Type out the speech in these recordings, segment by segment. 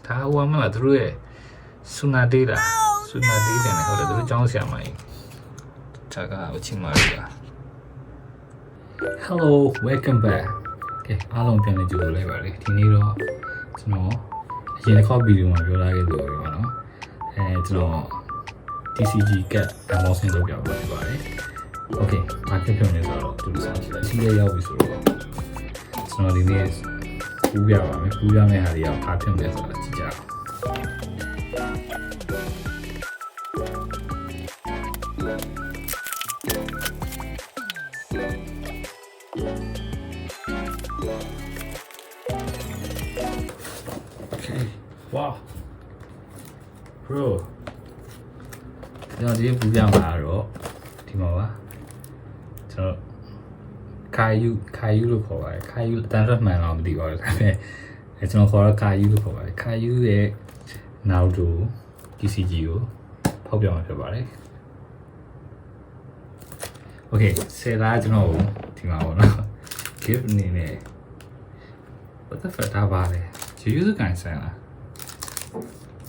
다 오하면 들어에 수나데라 수나데라네 그래 들 정시야마이 자가 오친 말이야 Hello welcome back ကဲအားလုံးပြန်လည်ကြိုဆိုလိုက်ပါလေဒီနေ့တော့ကျွန်တော်အရင်တစ်ခေါက်ဗီဒီယိုမှာပြောလာခဲ့လို့ပဲပေါ့နော်ကျွန်တော် TCG ကunboxing လုပ်ပြပါမယ်ပါတယ် Okay ဘာဖြစ်ဖြစ်နေဆိုတော့သူတို့ဆောင်ရှိလိုက်စီးရရောက်ပြီဆိုတော့ကျွန်တော်ဒီနေ့ပူပြပါမယ်ပူပြမယ့်ဟာတွေကဘာဖြစ်လဲဆိုတာကြည့်ကြအောင်Wow, bro. ကျွန်တော်ဒီပူပြမှာတော့ဒီမှာပါကျွန်တော်ကာယူလို့ခေါ်ပါတယ်ကာယူအတန်းထွက်မှန်တော့မသိပါဘူးဒါပေမဲ့ကျွန်တော်ခေါ်တော့ကာယူလို့ခေါ်ပါတယ်ကာယူရဲ့နောက်တူ TCG ကိုဖောက်ပြမှာဖြစ်ပါတယ် Okay ဆယ်သားကျွန်တော်ဒီမှာပေါ့နော် gift အနေနဲ့ what the fuck ဒါပါလဲယူယူစကန်ဆန်လား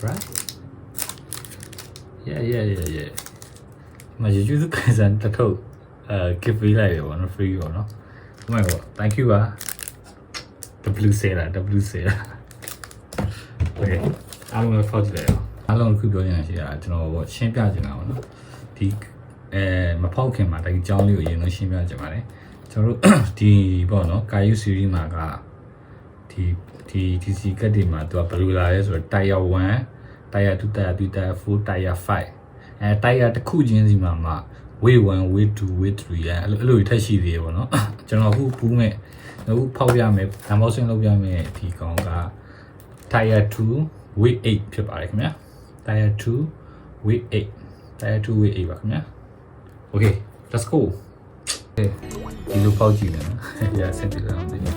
right yeah မယူယူစကန်ဆန်တထုပ်give ပေးလိုက်ရပါတော့ free ပေါ့နော် oh my god thank you ပါ W ဆယ်လား okay အားလုံးလည်းဖောက်ကြည့်လိုက်အောင်အားလုံးခုပြောနေရရှိတာကျွန်တော်ရှင်းပြချင်တာပေါ့နော်ဒီမဖောက်ခင်မှာဒီအကြောင်းလေးကိုအရင်ဆုံးရှင်းပြချင်ပါတယ်ကျွန်တော်တို့ဒီပေါ့နော်ကာယူ series မှာကဒီ TC ကတ်ဒီမှာသူကဘယ်လိုလာလဲဆိုတော့ Tier 1 Tier 2 Tier 3 Tier 4 Tier 5 Tier တစ်ခုချင်းစီမှာ Wave 1 Wave 2 Wave 3အဲ့လိုထက်ရှိသေးတယ်ပေါ့နော်ကျွန်တော်အခုပူးမဲ့အခုဖောက်ပြမယ် unboxing လုပ်ပြမယ်ဒီကောင်က Tier 2 Wave 8ဖြစ်ပါတယ်ခင်ဗျာ Tier 2 Wave 8 Tier 2 Wave 8ပါခင်ဗျာ Okay let's go ဒီလိုပေါက်ကြည့်မယ်နော်ရဆက်ပြီးတော့ဒီနေ့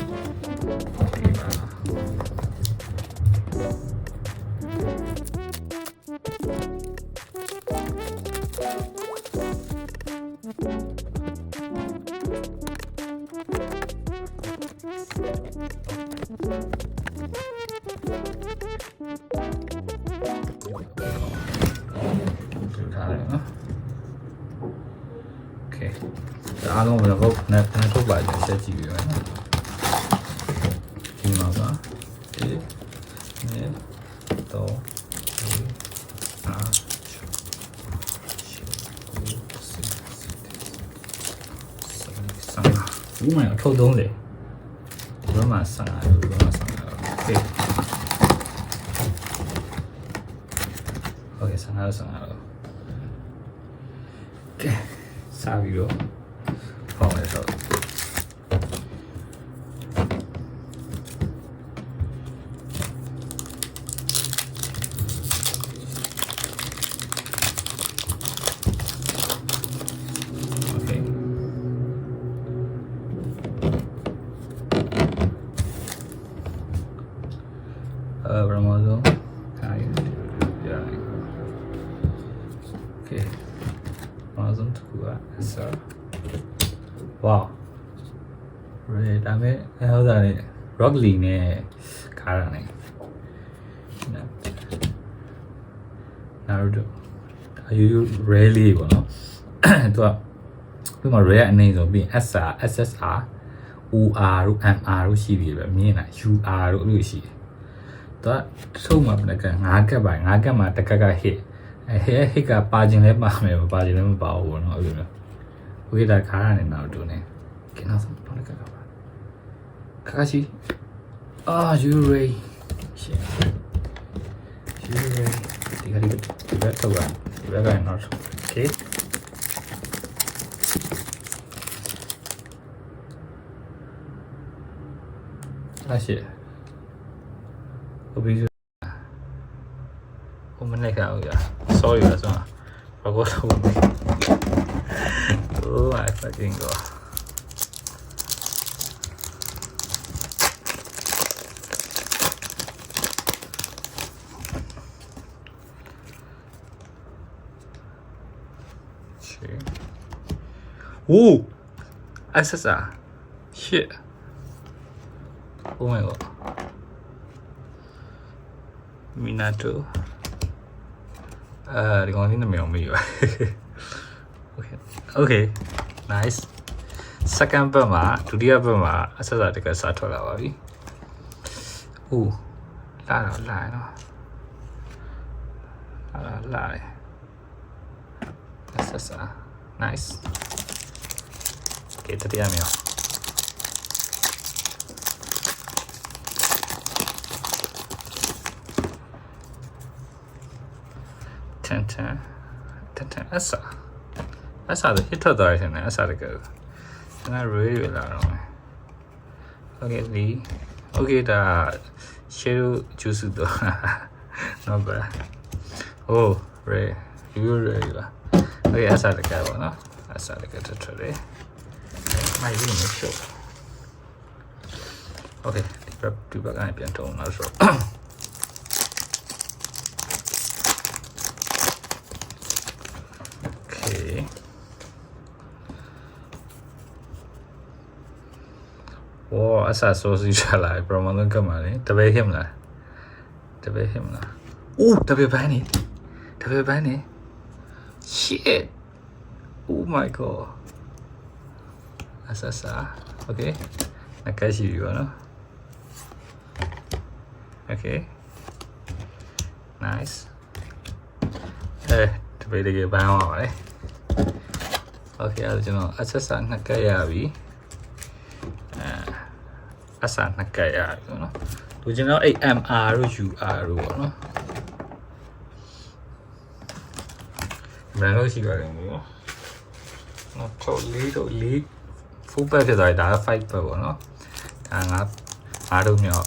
Okay. အားလုံးကတော့နဲ့ထုတ်ပါကြဆက်ကြည့်ပြီးပါနော်ဒီမှာပါဒီနဲ့တော့ဘူးမထုတ်သုံးလေဘယ်မှာဆန်ရဘယ်မှာဆန်ရโอเคဆန်ရကဲစားပြီးတော့ဖောက်မယ်ဆိုပထမဆုံးခိုင်းရတယ် Okay ပထမဆုံးတစ်ခုကဆာ Wow ရဲဒါမဲ့ဟောတာလေ Rock Lee နဲ့ခါရနေ Naruto အယူ rarely ပေါ့နော်သူကဒီမှာ rare အနေဆိုပြီး SR SSR OR တို့ MR တို့ရှိပြီပဲမြင်လား UR တို့အဲ့လိုရှိတယ်တော့ဆုံးမှာပက9ကပ်ပါ9ကပ်မှာတကက်က hit ဟစ်ကပါခြင်းလဲပါမယ်ပါခြင်းလဲမပါဘူးပေါ့နော်အဲ့လိုမျိုးဝေးတာခါရနေတော့တူနေကင်းအောင်ဘာလဲကပါခါရှိyou ray shit you ray ဒီကလေးဒီဘက်တော့ဒီဘက်က not okay အဲ့ရှိဟုတ်ပြီ我们那个sorry 了是吧？包括我们，Oh my fucking god！ Oh SSR shit! Oh my god! Minato ဒီကောင်လေးနာမည်အောင်မေးပါ Okay nice second ဘက်မှာဒုတိယဘက်မှာအဆက်အတကယ်စားထွက်လာပါပြီ။အိုးလာတော့လာနော်။လာတယ်အဆက်စား nice Okay တတိယမြောက်10အစားတော့ hit ထွက်သွားတယ်နဲ့အစားတကယ်ကျွန်တော် ready လာတော့မယ် Okay ဒီ Okay ဒါ share juice တော့ not bad Oh ready you ready ပါ Okay အစားတကယ်ပေါ့နော်အစားတကယ်ထွက်တယ်မိုက်ပြီးမရှုပ် Okay ဒီဘက်ကနေပြန်ထုံးတော့ဆို Wow, asa sosi chala hai. Promotion kamari. Tabe him la. Oh, tabe bani. Shit. Oh my god. Asa. Okay. Nakashi you no. Okay. Nice. Tabe lagi bang wa le. Okay, aaj no asa nakaya bi. အစားနှစ်ကရရနော်လူကျွန်တော် MR တို့ UR တို့ပေါ့နော်မန်လို့ရှိပါတယ်မျိုးနော်ထုတ်လေးတို့လေး full back ဖြစ်သွားတယ်ဒါက5 back ပေါ့နော်ဒါငါတို့မြောက်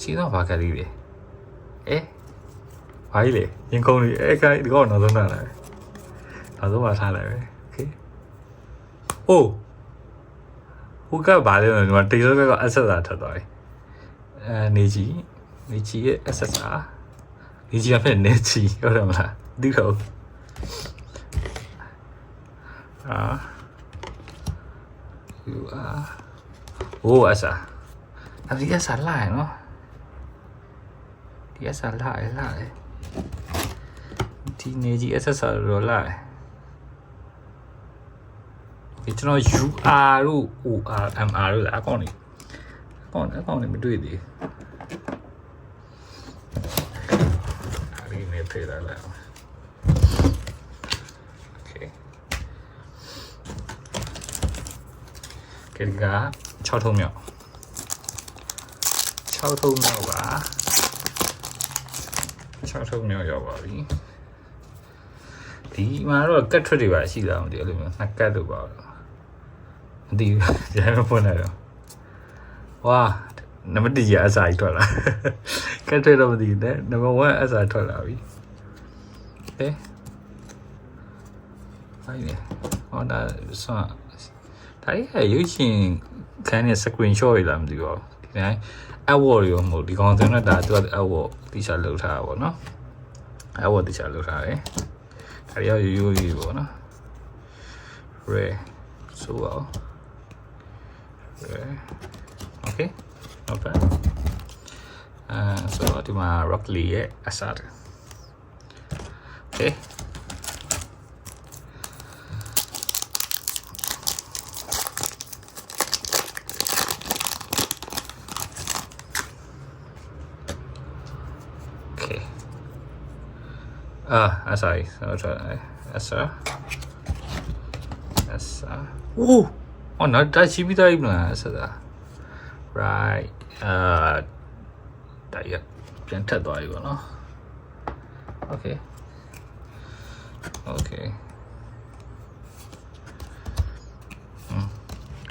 စီတော့ဘာကလေးလဲဘာကြီးလဲရင်ခုန်လေးခိုင်းဒီကောနောက်ဆုံးထားလိုက်နောက်ဆုံးပါထားလိုက်ပဲ Oh, who got value in what tailor got SSR to die? Niji SSR. Niji of a Nechi, or a Dito. You are. Oh, Asa. Yes, I lie, no? Yes, I lie. Teenage SSR will lie. ကျွန်တော် UR တို့ OR MR တို့အကောင့်တွေမတွေ့သေးဘူးအဲ့ဒီနဲ့ဖေးလာလိုက် Okay ကဲက6ထုံးမြောက်ပါ6ထုံးမြောက်ရောက်ပါပြီဒီမှာတော့ကတ်ထွက်တွေပါရှိတာမသိဘူးအဲ့လိုမျိုးနှစ်ကတ်တို့ပါဒီကျန်ဖို့နေတော့ဝါနံပါတ်1အစားထွက်လာကတ်ထွက်တော့မသိဘူးနံပါတ်1အစားထွက်လာပြီဖိုင်နေဟောဒါဆိုဒါရုပ်ရှင်ခန်းနဲ့ screenshot ရလာမသိဘူးဒီတိုင်း award ရောမဟုတ်ဒီကောင်တင်တော့ဒါသူက award တိကျလောက်ထားတာပေါ့နော် award တိကျလောက်ထားတယ်ဒါရောရိုးပေါ့နော် rare so well okay not bad so ဒီမှာ Rock Lee ရဲ့အစားတယ် okay sorry asa oh not that chibi da ibna asa right ဒါရပြန်ထက်သွားပြီပေါ့နော် okay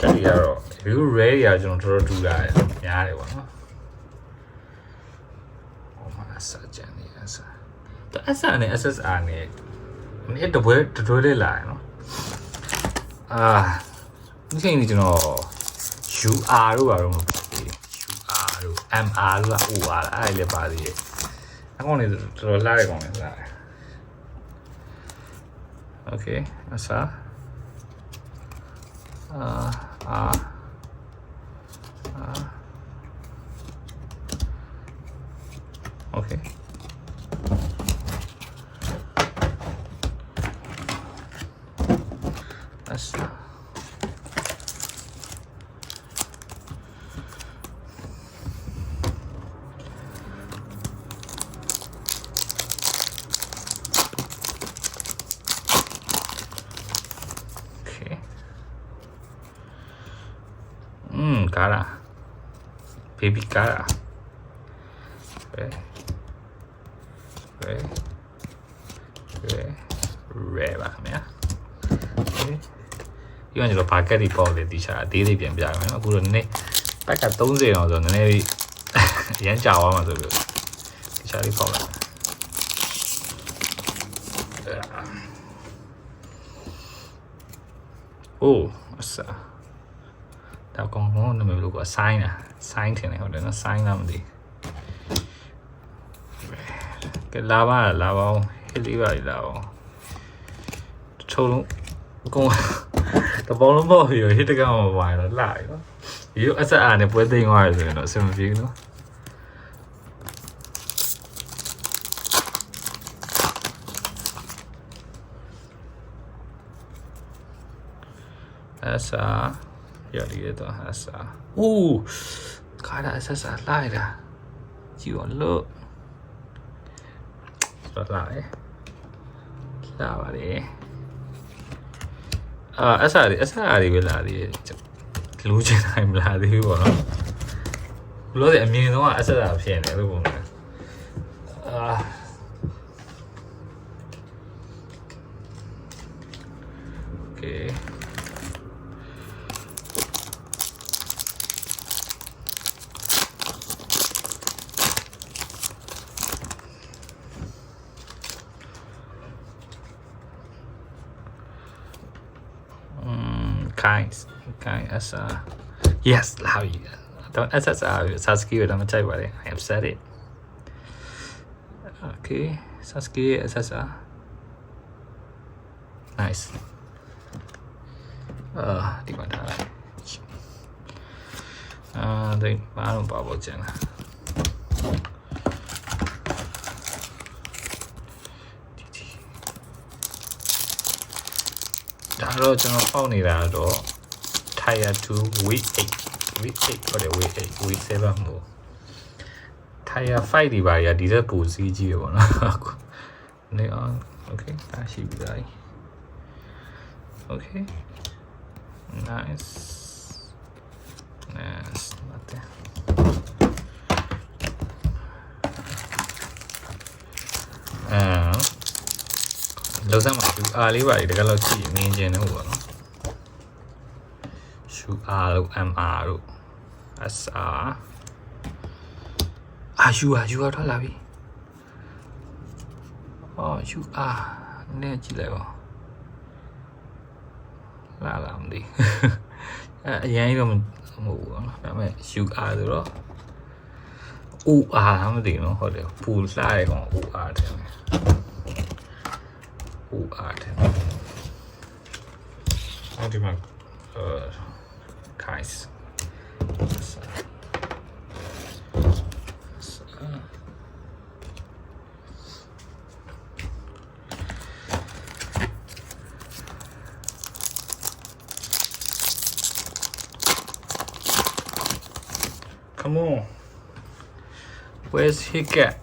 ကဲရတော့ view rare ရကျွန်တော်တော်တော်ထူတာများတယ်ပေါ့နော်ဟောမှာစာကြံနေအစားတော့ SR နဲ့ SSR နဲ့ဒီတပွဲလေးလာရနော်ဒီချိန်ကြီးကျွန်တော် UR တို့ပါတော့မဟုတ်ဘူး UR တို့ MR တို့က OR အဲ့လည်းပါသေးတယ်အကောင်လေးတော်တော်လားရကောင်လေးလာတယ် okay အစား Gara Baby Gara Rare ပါခင်ဗျာဒီကကျွန်တော် packet တွေပေါ့လေဒီချာအသေးသေးပြန်ပြရမယ်အခုတော့နည်းပက်က30အောင်ဆိုနည်းနည်းရမ်းကြာသွားမှာဆိုပြီးဒီချာလေးပေါ့လာအိုးအစားတော့ကောင်းကောင်းနာမည်လို့က sign လား sign ထင်တယ်ဟုတ်တယ်နော် sign လားမသိကဲလာပါအောင်ဟစ်လေးပါလာအောင်ထုံးလုံးအကုန်တပေါင်းလုံးပေါ့ပြီးဟစ်တကောင်မပါတော့လာပြီနော်ဒီအဆက်အားနဲ့ပွဲသိမ်းသွားရဆိုရင်တော့အဆင်မပြေဘူးနော်အစားရရတော့အစားအိုးခါရအဆက်စားလိုက်တာကြည့်အောင်လို့တော့လာပါလေအစားတွေပဲလာသေးတယ်လူချင်တိုင်းမလာသေးဘူးပေါ့နော်ဘလို့အမြင်ဆုံးကအစားဖြစ်နေလို့ပုံစံโอเคkind SR yes လာပြီတော့ SSR Sasuke ကိုတော့မကြိုက်ပါနဲ့ I have said it okay Sasuke SSR nice ဒီမှာထားလိုက်ဒီဘာလို့ပါဖို့ကျန်လားဒါတော့ကျွန်တော်ပေါက်နေတာတော့ Tier 2 week 8 week 8ဟုတ်တယ် week 8 week 7မို့ Tier 5ဒီပါရဒီသက်ပူစီးကြီးပဲပေါ့နော်နေအောင် okay ဒါရှိပြီလား okay nice 待ってလောက်စမ်းပါဘူးအားလေးပါတကယ်လို့ကြည့်မြင်ကျင်နေဘူးပေါ့နော်ရှူအားလို့ MR လို့ SR ရှူထွက်လာပြီရှူနည်းကြည့်လိုက်ပါလာမသိအရင်တော့မဟုတ်ဘူးနော်ဒါပေမဲ့ရှူအားဆိုတော့မသိနော်ဟုတ်တယ်ပူစားရကောင်တယ်ဒီမှာguys come on where's Hika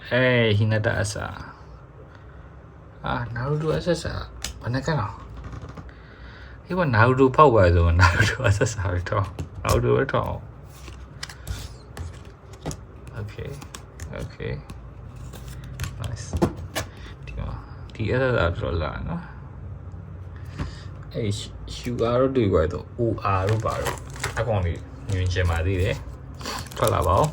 hey Hinata Asa Naruto Asa ဘာနဲ့ကတော့ဒီကနာရူတိုဖောက်ပါဆိုနာရူတိုအဆက်စားပြီးတော့နာရူတိုပဲတော့ okay nice ဒီအဲ့ဒါတော့လာနော်ရှူအားတို့တွေ့ကြတော့ OR တို့ပါတော့အကောင်လေးညွှန်ချင်ပါသေးတယ်ထွက်လာပါဦး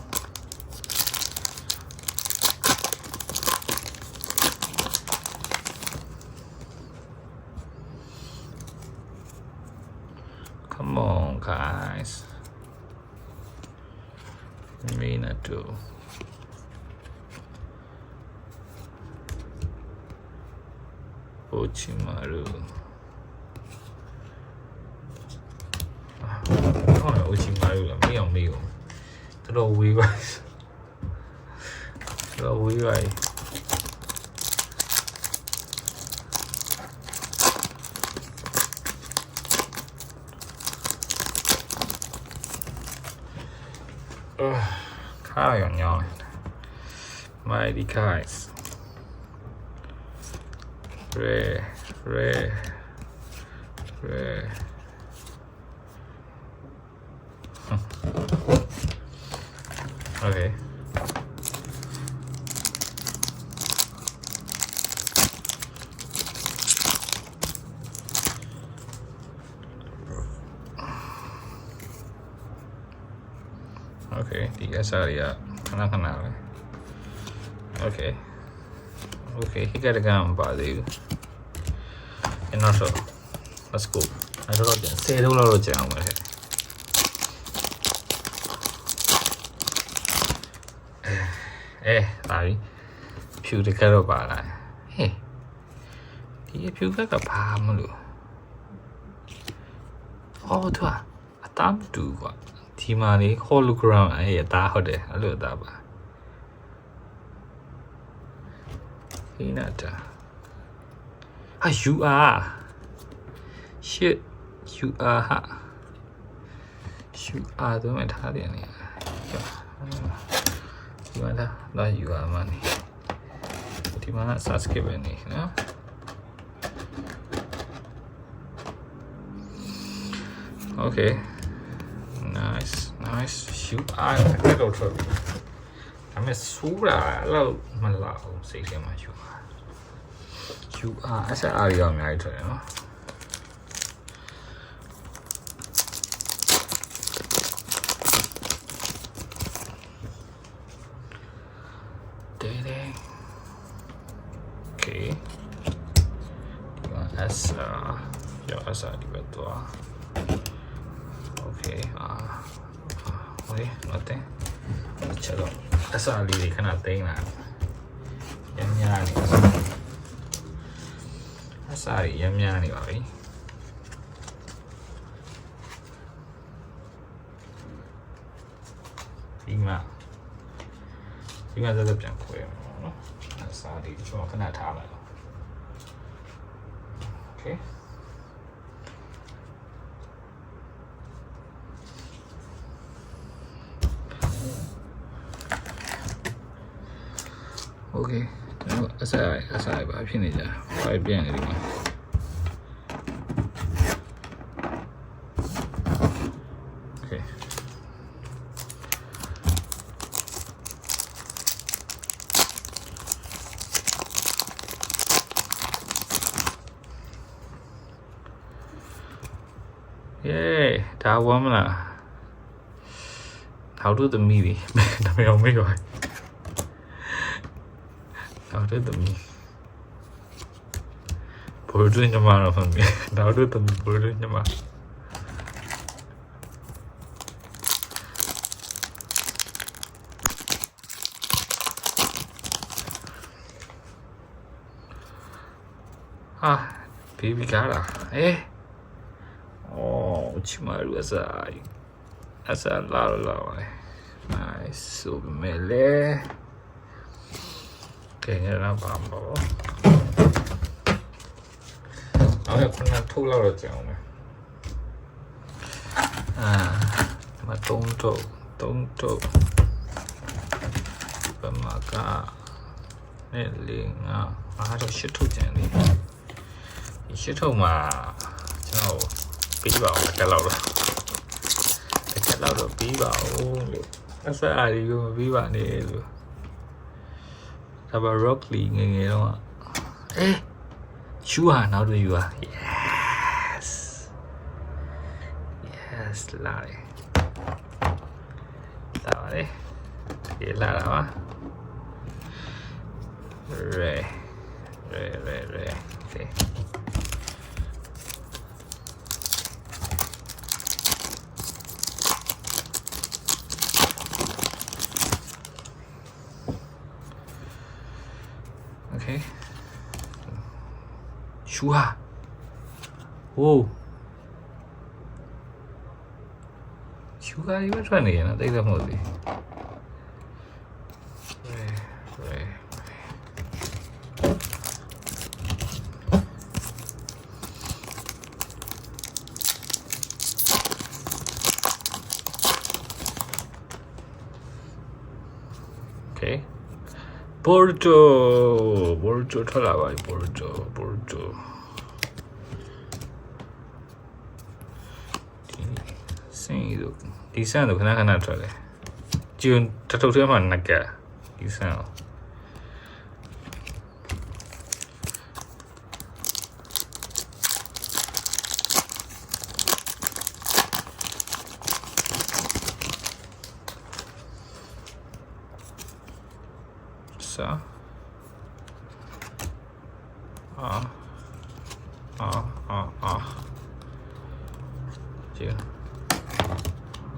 Come on, guys. Minato. Ochimaru. Ochimaru là mấy ông đi rồi. Tôi đâu quý vậy. khá là nhỏ Mighty Kites rare Okay. Okay, ဒီအစားတွေကခဏခဏပဲ Okay. Okay, ဟိကတကံမပါသေးဘူး I'm not sure. Let's go. I don't know. 10လုံးလောက်ကြာအောင်ပဲဒါပြီဖြူတကယ်တော့ပါလားဟေးဒီဖြူကဘာမလို့အော်သူအတမ်းတူကွာဒီမှာနေ hologram အဲ့အသားဟုတ်တယ်အဲ့လိုအသားပါဟိနာတာyou are shit you are ဟာ you are တော့မထားတယ်နေဒီမှာလာ you are မနေဒီမှာ subscribe ပဲနေနော် Okay nice you are အဲ့တော့ထွက်ပြီဒါမဲ့ဆူးလာအဲ့လိုမလာအောင်စိတ်ထဲမှာ you are အစားအရောအများကြီးထွက်တယ်နော်Okay. Asa di betul. Okay. Okay, note. Chalo. Asa li di kana ting na. Yam nya ni. Asa ri yam nya ni ba bi. Di ma. Di ma ဆက်ပြန်ခွဲရအောင်နော်အစားလေးကျွန်တော်ခဏထားလိုက်တော့ Okay Okay ကျွန်တော်အစားဘာဖြစ်နေကြဘာပြန်နေဒီမှာဒါဝမ်းမလားhow do the movie ဒါပေမဲ့မေးပါ how do the movie ဘောရင်းညမတော့ဖမ်းပြီ how do the movie ဘောရင်းညမbaby ကားလားChimaru asa la nice so mele kaya na bambo awe kuna thula ro chang me ma tonto pamaka ne linga do shit thu chan ni shit thu ma chaoပြီးပါအောင်တက်လောက်တော့ပြီးပါအောင်လို့အစားအရီကိုမပြီးပါနဲ့လို့ဒါပါ rockly ငယ်တော့you are now do you are yes လာတယ်ဒီလာတာပါ re okay Okay. Sure. Whoa. Sure, you were trying again. Take that movie. Okay. Borjo ထွက်လာပါပြီ Borjo ဒီစင်ရ ဒီဆန်တော့ခဏထွက်တယ်ကျုံတထုပ်ထဲမှာနှက်ကဒီဆန်အောင်စာ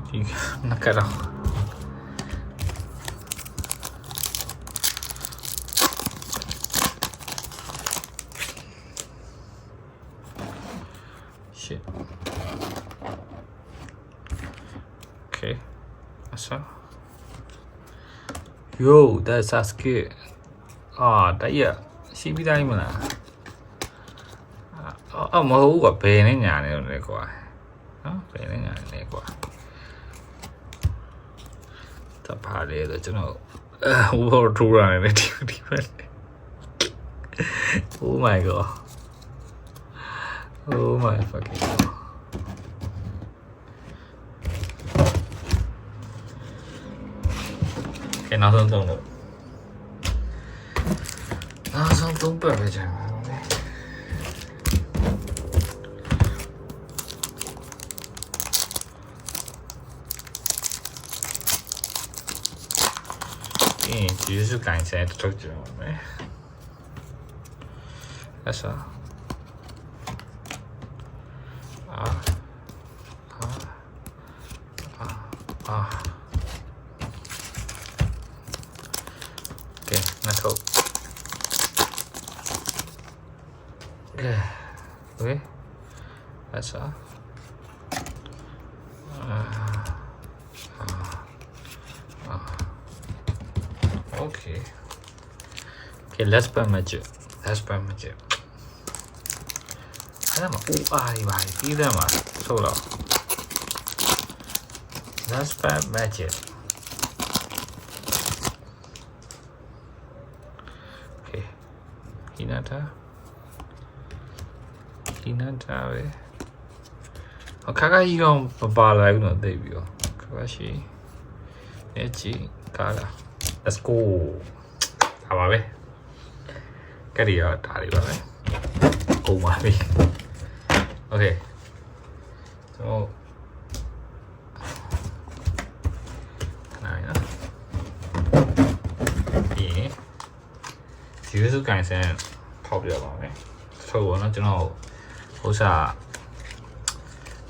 ဒီနှက်ကတော့shit okay asa yo that's Sasuke တရရှိပြီးသားမလားမဟုတ်ဘူးကွာဘယ်နဲ့ညာနေလို့လဲကွာနော်ဘယ်နဲ့ညာနေလဲကွာတပါလေတော့ကျွန်တော်ဘောထူရတယ်ဒီဘက် oh my god oh my fucking god ကဲနောက်ဆုံးတော့ပဲကြာပါမယ်ဒီစုကိုင်းဆက်ထုတ်ကြပါမယ်အဲ့ça ok nó thuộc ok that's all okay okay let's burn magicအဲ့ဒါမှအိုးအားပါပြီးတယ်မှာဆိုတော့ let's burn magic okay hinataပဲအခါကြီးတော့မပါလာဘူးတော့သိပြီရောခါရှိအဲ့ချီကာလာ let's go ဒါပါပဲကဲရတာလေးပါပဲကုန်ပါပြီ okay so နိုင်နော်ဒီဒီစုကန်ဆန်ဖောက်ပြပါမယ်ဆိုတော့ကျွန်တော်ဥစား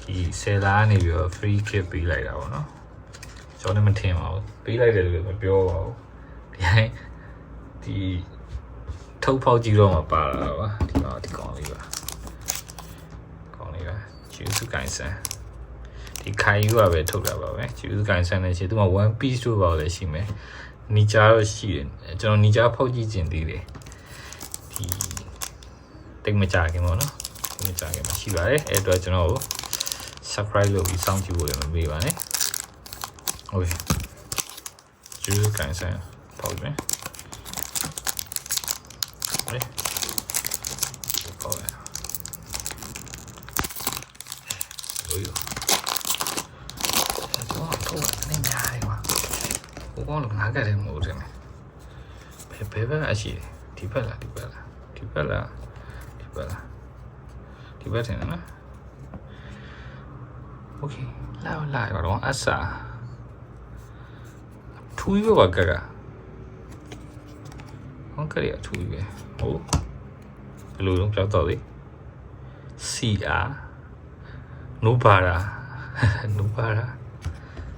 ဒီဆယ်လာနေပြီးတော့ free kit ပေးလိုက်တာပေါ့နော်ကျွန်တော်လည်းမထင်ပါဘူးပေးလိုက်တယ်လို့မပြောပါဘူးဒီထုတ်ဖောက်ကြည့်တော့မှပါလာပါဒီကောင်လေးပါကျူးစုကိုင်းဆန်ဒီခိုင်ယူကပဲထုတ်တာပါပဲကျူးစုကိုင်းဆန်နဲ့ရှိသူက one piece တို့ပါလည်းရှိမယ်နီချာတော့ရှိတယ်ကျွန်တော်နီချာဖောက်ကြည့်ခြင်းသေးတယ်ဒီတိတ်မကြခင်ပေါ့နော်တိတ်မကြခင်မှာရှိပါတယ်အဲ့တော့ကျွန်တော် subscribe လုပ်ပြီးစောင့်ကြည့်ဖို့လည်းမမေ့ပါနဲ့ okay ကျူးစုကိုင်းဆန်ဖောက်မယ်我弄哪个的模子呢？别阿西，提不啦？听了吗？OK，来个龙阿萨，出一个吧，哥哥，我这里出一个，哦，路龙找到的，CR，努巴拉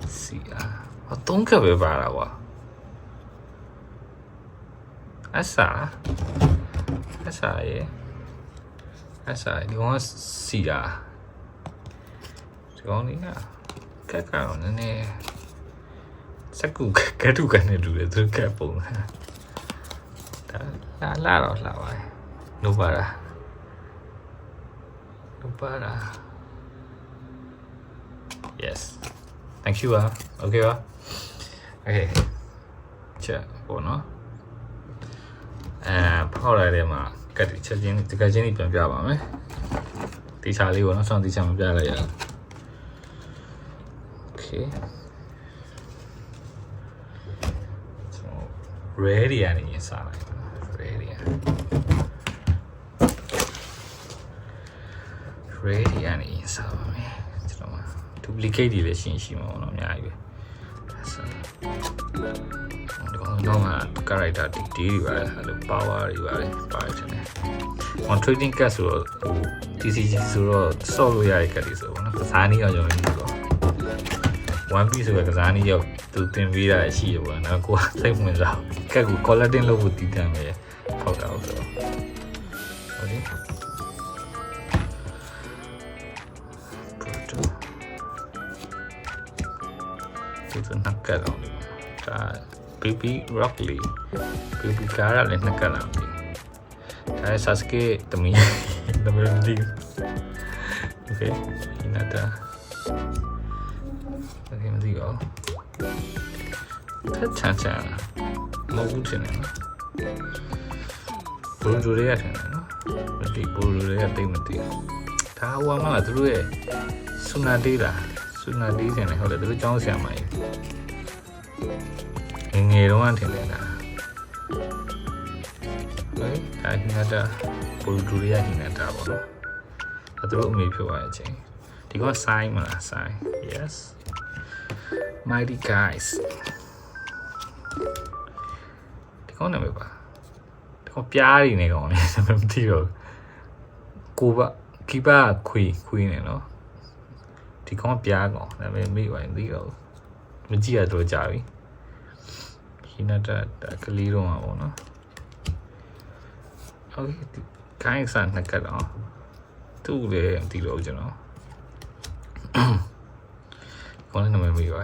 ，CR。သုံးကပ်ပဲပါတာကွာအဆာဒီကောင်ကစီတာဒီကောင်လေးကက်ကတော့နည်းနည်းစက်ကူကတ်တူကနေတူတယ်သူကက်ပုံဒါလာတော့လာပါနိုပါရာyes thank you okay ပါokay ချက်ပေါ့နော်ဖောက်လိုက်တဲ့မှာကတ်ချက်ချင်းတကယ်ချင်းကြီးပြန်ပြပါမယ်တီချာလေးပေါ့နော်ဆောင်းတီချာမပြလိုက်ရ Okay. So ready အနေနဲ့စလိုက်ပါ ready အနေနဲ့စပါမယ်ကျွန်တော် duplicate တွေလည်းရှင်းမှာပေါ့နော်အများကြီးပဲတော့မှာ character တွေပါတယ်အဲ့လို power တွေပါတယ်တယ် on trading card ဆိုတော့ TCG ဆိုတော့ဆော့လို့ရတဲ့ card တွေဆိုပေါ့နော်ကစားနည်းတော့ကျွန်တော်ဒီတော့ one piece ဆိုတဲ့ကစားနည်းရောက်သူတင်ပေးတာရှိရပေါ့နော်ကိုကစိတ်ဝင်စား card ကို collecting လုပ်ဖို့တည်တံ့မယ်ဖောက်တာဟုတ်ဆိုတော့ okay ဒီနှစ်ကတ်တော့ဒါ baby broccoli baby ကားရလည်းနှစ်ကတ်လာပြီဒါ Sasuke တမီးဒီ okay ဒီနာတာဒါကမသိရောထချာချာမဟုတ်ချင်တယ်ဘူဒူရဲရတယ်နော်ဒီဘူဒူရဲတိတ်မတည်ဒါဟိုမှာသူတို့ရဲ့ဆူနာတေးတာဆူနာတေးတယ်ဟုတ်တယ်သူတို့ကျောင်းဆရာမကြီးငယ်တော့ထင်တယ်လားဟဲ့ဒါဟိနတာဘူဒူရဲဟိနတာပေါ့နော်သူတို့အမေဖြစ်သွားတဲ့အချိန်ဒီက sign မလား sign yes mighty guys ဒီကောနာမည်ပါဒီကောပြားနေနေကောင်းနေမသိတော့ကိုကကီပါခွေးနေနော်ဒီကောပြားကောင်းဒါပေမဲ့မိပါရင်သိတော့မကြည့်ရတော့ကြာပြီခိနတာကလေးတော့မှာပေါ့နော် okay ခိုင်းစားနှစ်ကတ်တော့သူ့လေဒီလိုကျွန်တော်ကောင်းနေမှာမိပါ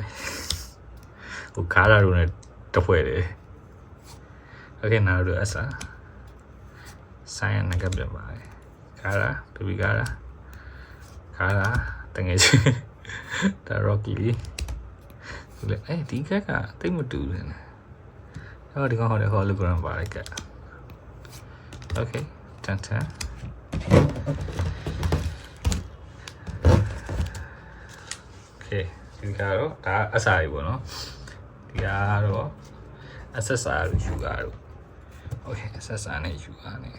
ဟိုကားလာတော့နဲ့တဖွဲ့တယ် okay နားလို့အစားဆိုင်ရကပြပါကားလာ baby ကားလာတငယ်ချင်းဒါ Rocky လေအဲ့ဒီကတိတ်မတူဘူးနဲ့ဟောဒီကောင်ဟောတယ် hologram ပါလိုက်က okay တန်ဒီကတော့ဒါအစာတွေပေါ့နော်ဒီကတော့ SSR ယူတာတော့ okay SSR နဲ့ယူတာနဲ့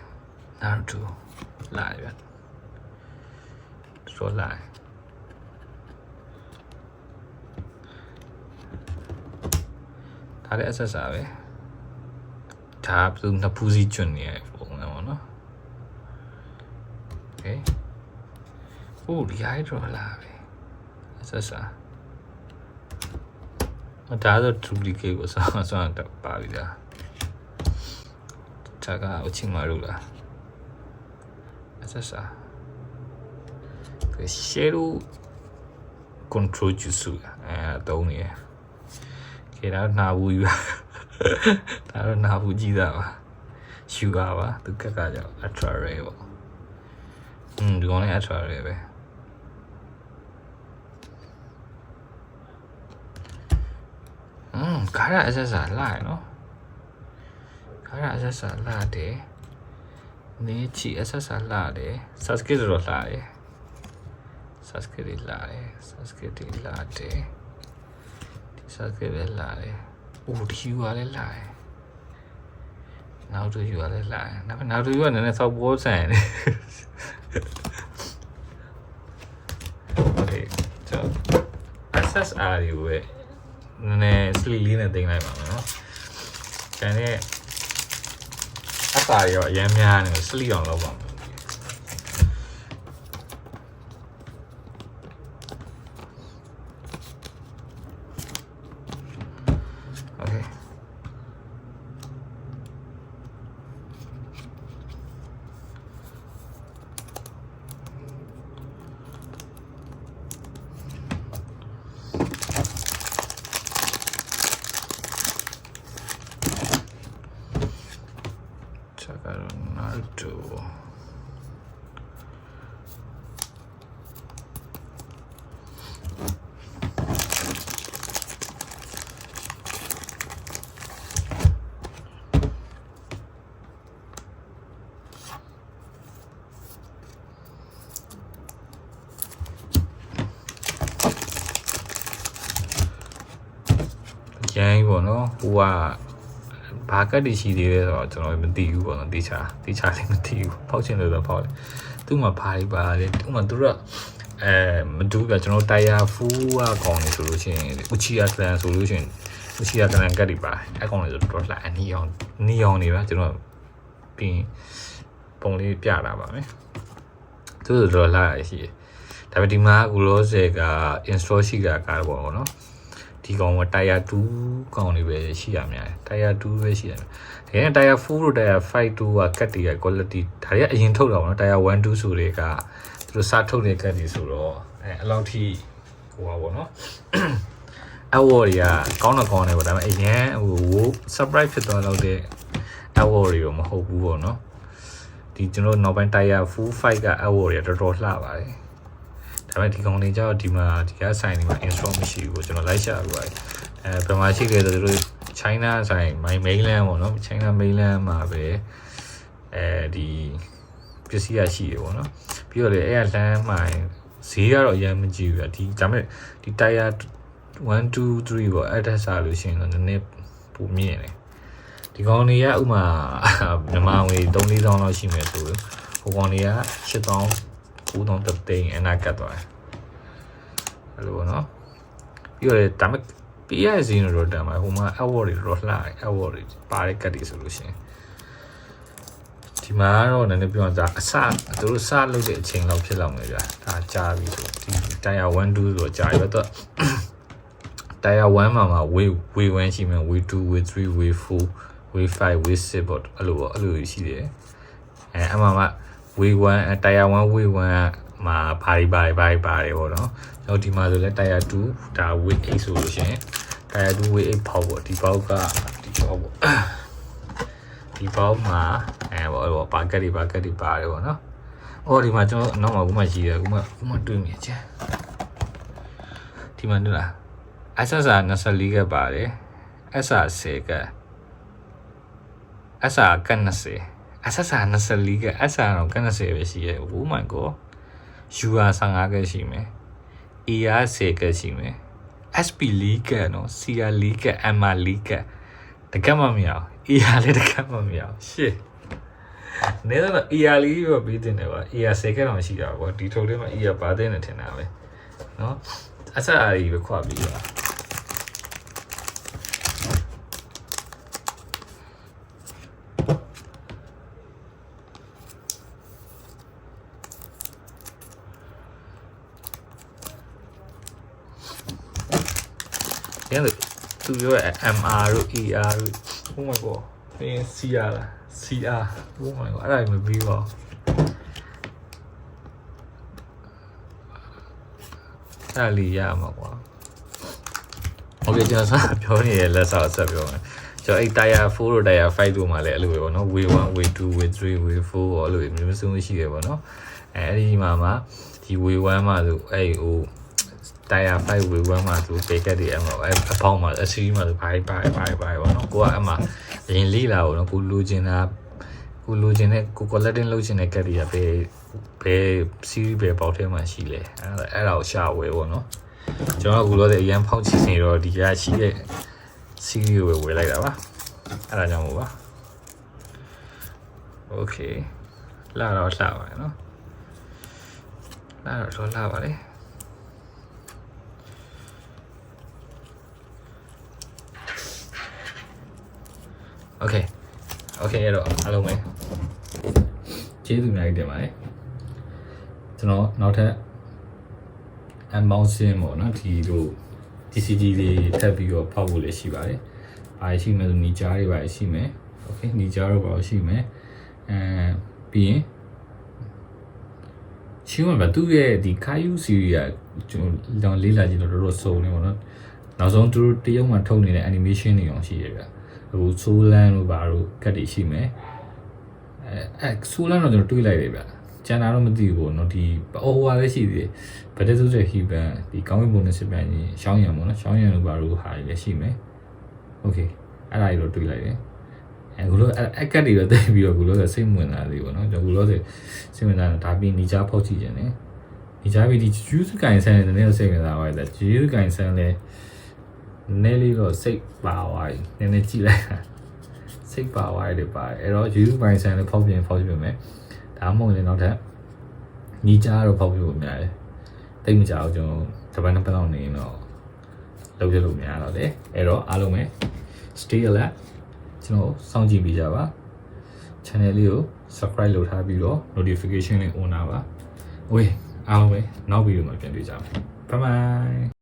နောက်တူလာရဆိုလာဒါလည်း SSR ပဲဒါပြုနှစ်ဖူးစီကျွန်းနေရပုံစံပေါ့နော် okay ဟိုဒီအိုက်တော့လာပဲ SSRဒါဆို duplicate ကိုဆောင်းတော့ပါပြီလားဒါကအချင်းမလို့လား SSR shadow control ကျစုတုံးနေခေတော့နာဘူးယူဒါတော့နာဘူးကြီးတာပါယူပါသူကကြောင့် ultra rare ပေါ့ဒီကောင်လေး ultra rare ပဲကားရ SSR လာရနော်ကားရ SSR လာတယ်နေချီ SSR လာတယ် Sasuke ဆိုတော့လာတယ် Sasuke တွေလာတယ် Sasuke တွေလာတယ်ဒီ Sasuke ပဲလာတယ်အိုးဒီ U ကလည်းလာတယ်နောက်တူ U ကလည်းလာတယ်နောက်တူ U ကနည်းနည်းဆောက်ပေါ်ဆန်တယ် Okay ဆို SSR တွေပဲနည်းနည်း sleep လေးနဲ့တင်လိုက်ပါမယ်နော်ကျန်တဲ့အစာရောအရင်များနေ sleep အောင်လုပ်ပါမယ်Naruto. ရန်ပေါ့နော်ဟိုကဘာကတ်တရှိသေးလဲဆိုတော့ကျွန်တော်မသိဘူးပေါ့နော်တေချာလည်းမသိဘူးဖောက်ချင်လို့တော့ဖောက်တယ်သူ့မှာဘာတွေပါလဲသူ့မှာသူတို့မတူဘူးကကျွန်တော်တိုင်ယာဖူးကကောင်းနေဆိုလို့ရှိရင်ဥချီယာကလန်ဆိုလို့ရှိရင်ဥချီယာကလန်ကတ်တွေပါအကောင်လေးဆိုတော့လာအနီအောင်နေပါကျွန်တော်ပြီးပုံလေးပြတာပါမယ်သူတို့တော့လာရရှိတယ်ဒါပေမဲ့ဒီမှာအခုလောဆယ်က install ရှိတာကားပေါ့နော်ဒီကောင်က Tier 2ကောင်လေးပဲရှိရများတယ် Tier 2ပဲရှိရတယ်ဒါရင် Tier 4တို့ Tier 5တို့ကကတ်တွေက quality ဒါတွေကအရင်ထုတ်တာပေါ့နော် Tier 1 2ဆိုတွေကသူတို့စားထုတ်တဲ့ကတ်တွေဆိုတော့အဲ့လောက်ထိဟိုပါပေါ့နော်အဝေါ်တွေကကောင်းတော့ကောင်းတယ်ပေါ့ဒါပေမဲ့အရင်ဟို surprise ဖြစ်သွားတော့တဲ့အဝေါ်တွေတော့မဟုတ်ဘူးပေါ့နော်ဒီကျွန်တော်နောက်ပိုင်း Tier 4 5ကအဝေါ်တွေတော်တော်လှပါတယ်ဒါပေမဲ့ဒီကောင်တွေကျတော့ဒီမှာဒီကဆိုင်တွေမှာ install မရှိဘူးကျွန်တော်လိုက်ရှာပြီးပါတယ်ဘယ်မှာရှိလဲဆိုတော့ China ဆိုင် mainland ပေါ့နော် China mainland မှာပဲဒီပစ္စည်းရရှိရပေါ့နော်ပြီးတော့လေအဲ့ကလမ်းမှဈေးကတော့အရင်မကြည့်ဘူးဒီဒါပေမဲ့ဒီ Tier 1 2 3ပေါ့အဲ့ဒါစားလို့ရှိရင်တော့နည်းနည်းပုံမြင့်တယ်ဒီကောင်တွေကဥမာမြန်မာငွေ 3-4 တောင်းလောက်ရှိမယ်ဆိုဟိုကောင်တွေက8တောင်း9တောင်းတိန်အနာကတ်သွားတယ်အဲ့လိုပေါ့နော်ပြီးတော့ဒါပေမဲ့ PS တော့တမ်းမှာဟိုမှာ award တွေတော့လှတယ် award တွေပါတဲ့ကတ်တွေဆိုလို့ရှိရင်ဒီမှာတော့နည်းနည်းပြောကြအစသူတို့စလုပ်တဲ့အချိန်လောက်ဖြစ်လောက်မယ်ဗျာဒါကြာပြီဆိုဒီ Tier 1 2ဆိုတော့ကြာပြီတော့Tier 1မှာ wave 1ရှိမယ် wave 2 wave 3 wave 4 wave 5 wave 6ပေါ့အဲ့လိုရှိတယ်အမှwave 1 Tier 1 wave 1မှာဘာတွေပေါ့နော်ကျွန်တော်ဒီမှာဆိုလဲ Tier 2ဒါ wave 8ဆိုလို့ရှိရင် Tier 2 wave 8ပေါက်ပေါ့ဒီပေါက်ကဒီပေါက်ပေါ့ဒီပေါက်မှာပေါ့ဘာကတ်တွေပါတယ်ပေါ့နော်အော်ဒီမှာကျွန်တော်နောက်မှာခုမှရှိတယ်ခုမှတွေ့မိချင်ဒီမှာတွေ့လားSSR 24ကပါတယ် SR 10ကSR က20 SSR 24က SR တော့က20ပဲရှိရဲ့ Oh my god UR 15ကရှိမယ် ER 10ကရှိမယ် SP 4ကနော် CR 4က MR 4ကတကယ်မှမရအောင် ER လည်းတကယ်မှမရအောင် shit နေတော့ ER လေးပဲပြီးတင်တယ်ပါ ER 10ကတော့ရှိတာပေါ့ဒီထုတ်လေးမှာ ER ပါတဲ့နေထင်တာပဲနော် SR ကြီးပဲခွာပြီးပါသူပြော MR တို့ ER တို့ Oh my god သင် CR လား CR Oh my god အဲ့ဒါမပြီးပါအဲ့လီရမှာကွာโอเคကျွန်တော်ဆက်ပြောနေရလက်ဆောက်ဆက်ပြောမယ်ကျွန်တော်အဲ့ Tier 4တို့ Tier 5တို့မှာလည်းအဲ့လိုပဲပေါ့နော် wave 1 wave 2 wave 3 wave 4ပေါ့အဲ့လိုမျိုးစုံရှိတယ်ပေါ့နော်အဲ့ဒီမှာဒီ wave 1မှာဆိုအဲ့ဟိုTier 5 wave 1မှာဆိုပေကက်တွေအပေါင်းမှာအစီမှာဆိုဘာပေါ့နော်ကိုကအမှအရင်လေးလာပေါ့နော်ကိုလိုချင်တဲ့ကို collecting လုပ်ချင်တဲ့ကက်တွေကဘယ် series ပဲပေါက်ထဲမှာရှိလဲအဲ့ဒါကိုရှာဝယ်ပေါ့နော်ကျွန်တော်ကအခုလို့တဲ့အရင်ဖောက်ချင်နေတော့ဒီကရှိတဲ့ series ကိုဝယ်လိုက်တာပါအဲ့ဒါကြောင့်မို့ပါ okay လာတော့လှပါနော်လာတော့လှပါလေOkay အဲ့တော့အားလုံးပဲကျေးဇူးများကြီးတင်ပါတယ်ကျွန်တော်နောက်ထပ် unboxing ပေါ့နော်ဒီတို့ TCG လေးထပ်ပြီးတော့ဖောက်ဖို့လည်းရှိပါတယ်ဘာရှိမလဲဆိုနီဂျာတွေပါရှိမယ် Okay နီဂျာတို့ပါရှိမယ်ပြီးရင်ရှင်းမှာသူ့ရဲ့ဒီ Kaiju series ကကျွန်တော်လေးလာကြည့်တော့တော်တော်စုံနေပေါ့နော်နောက်ဆုံးသူတို့တရုတ်မှာထုတ်နေတဲ့ animation တွေအောင်ရှိရပြဟိုဆိုလန်တို့ဘာတို့ကတ်တွေရှိမယ်ဆိုလန်တော့ကျွန်တော်တွေးလိုက်တယ်ဗျကျန်တာတော့မသိဘူးပေါ့နော်ဒီဟိုဟာလည်းရှိသေးတယ်ဗဒက်စုတဲ့ဟီဘန်ဒီကောင်းကင်ဘုံနဲ့စစ်ပန်ကြီးရှောင်းရံပေါ့နော်ရှောင်းရံတို့ဘာတို့ဟာလည်းရှိမယ်โอเคအဲ့ဒါကြီးတော့တွေးလိုက်တယ်အခုလို့အကတ်တွေတော့တိတ်ပြီးတော့အခုလို့စိတ်ဝင်လာသေးပေါ့နော်ကျွန်တော်အခုလို့စိတ်ဝင်လာတာပြီးနီချာဖောက်ကြည့်ကြတယ်နီချာပြီးဒီဂျူးစကိုင်ဆန်နဲ့လည်းစိတ်ဝင်စားပါတယ်ဂျူးစကိုင်ဆန်လည်း နည်းလေးတော့စိတ်ပါသွားပြီနည်းနည်းကြည့်လိုက်စိတ်ပါသွားတယ်ပါအဲ့တော့ YouTube ပိုင်းဆိုင်လည်းဖောက်ပြင်မယ်ဒါမှမဟုတ်လည်းနောက်ထပ်ညီကြတော့ဖောက်ပြဖို့များတယ်တိတ်မကြအောင်ကျွန်တော်တပတ်နှစ်ပတ်လောက်နေရင်တော့လုပ်ရလို့များတော့တယ်အဲ့တော့အားလုံးပဲ stay alert ကျွန်တော်စောင့်ကြည့်ပေးကြပါ channel လေးကို subscribe လုပ်ထားပြီးတော့ notification လေး on ပါ okay အားလုံးပဲနောက်ဗီဒီယိုမှာပြန်တွေ့ကြမယ် bye bye